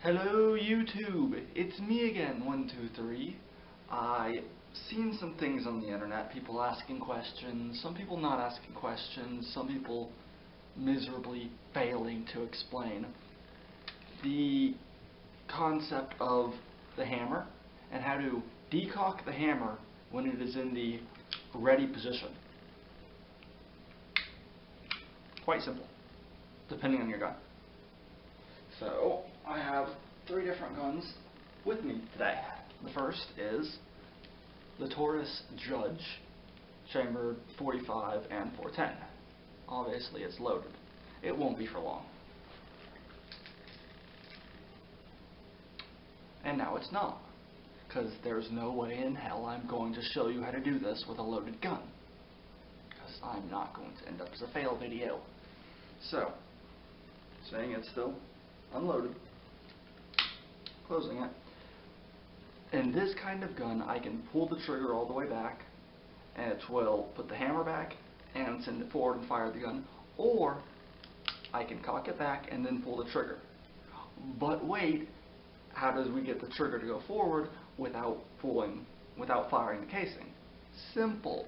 Hello YouTube, it's me again, 123. I've seen some things on the internet, people asking questions, some people not asking questions, some people miserably failing to explain the concept of the hammer and how to decock the hammer when it is in the ready position. Quite simple, depending on your gun. So, I have 3 different guns with me today. The first is the Taurus Judge, chambered 45 and 410. Obviously it's loaded. It won't be for long. And now it's not, because there's no way in hell I'm going to show you how to do this with a loaded gun, because I'm not going to end up as a fail video. So, saying it's still unloaded, closing it. In this kind of gun, I can pull the trigger all the way back, and it will put the hammer back and send it forward and fire the gun, or I can cock it back and then pull the trigger. But wait, how does we get the trigger to go forward without firing the casing? Simple.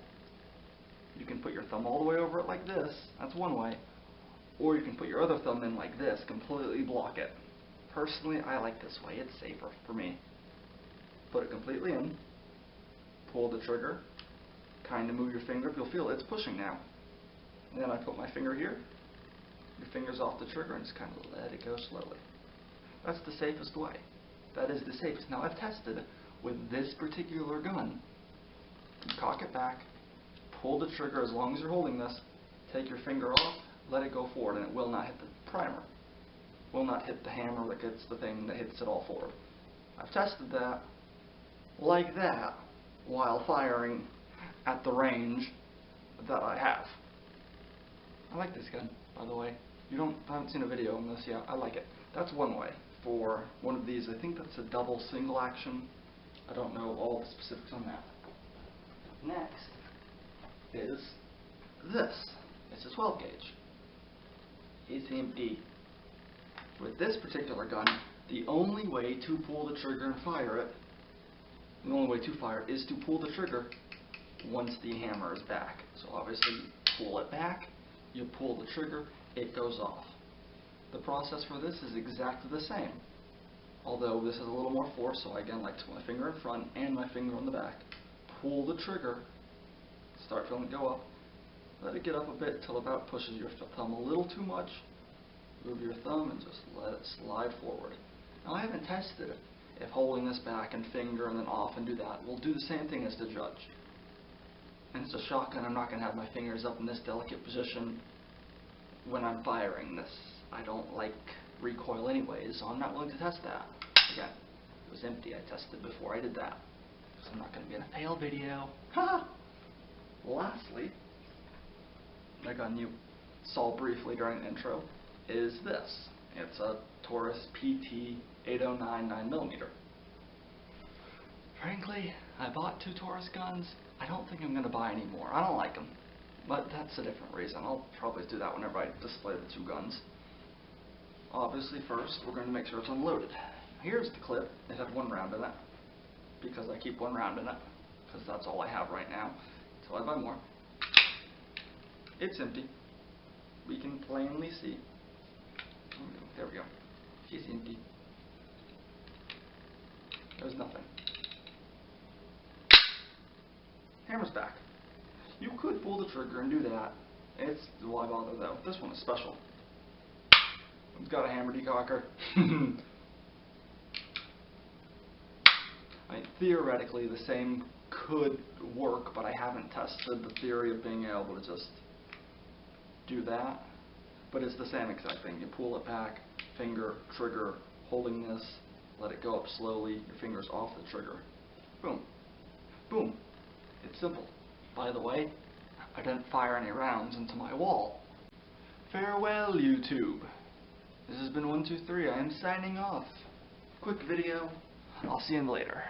You can put your thumb all the way over it like this, that's one way, or you can put your other thumb in like this, completely block it. Personally, I like this way, it's safer for me. Put it completely in, pull the trigger, kind of move your finger, you'll feel it's pushing now. And then I put my finger here, your finger's off the trigger, and just kind of let it go slowly. That's the safest way. That is the safest. Now I've tested with this particular gun. You cock it back, pull the trigger as long as you're holding this, take your finger off, let it go forward, and it will not hit the primer. Will not hit the hammer that gets the thing that hits it all forward. I've tested that like that while firing at the range that I have. I like this gun, by the way. I haven't seen a video on this yet. I like it. That's one way. For one of these, I think that's a double single action. I don't know all the specifics on that. Next is this. It's a 12 gauge. It's empty. With this particular gun, the only way to pull the trigger and fire it, the only way to fire it is to pull the trigger once the hammer is back. So obviously, you pull it back, you pull the trigger, it goes off. The process for this is exactly the same, although this is a little more force, so I again like to put my finger in front and my finger on the back, pull the trigger, start feeling it go up, let it get up a bit till about pushes your thumb a little too much, move your thumb and just let it slide forward. Now I haven't tested it if holding this back and finger and then off and do that will do the same thing as the Judge. And it's a shotgun, I'm not going to have my fingers up in this delicate position when I'm firing this. I don't like recoil anyways, so I'm not willing to test that. Again, it was empty. I tested before I did that. So I'm not going to be in a fail video. Ha! Lastly, a gun you saw briefly during the intro is this. It's a Taurus PT 809 9mm. Frankly, I bought 2 Taurus guns. I don't think I'm going to buy any more. I don't like them. But that's a different reason. I'll probably do that whenever I display the 2 guns. Obviously, first, we're going to make sure it's unloaded. Here's the clip. It had 1 round in it, because I keep 1 round in it, because that's all I have right now, until I buy more. It's empty. We can plainly see. There we go. It's empty. There's nothing. Hammer's back. You could pull the trigger and do that. It's why bother though. This one is special. It's got a hammer decocker. I mean, theoretically the same could work, but I haven't tested the theory of being able to just do that. But it's the same exact thing. You pull it back, finger, trigger, holding this, let it go up slowly, your finger's off the trigger. Boom. Boom. It's simple. By the way, I didn't fire any rounds into my wall. Farewell, YouTube. This has been 123. I am signing off. Quick video. I'll see you later.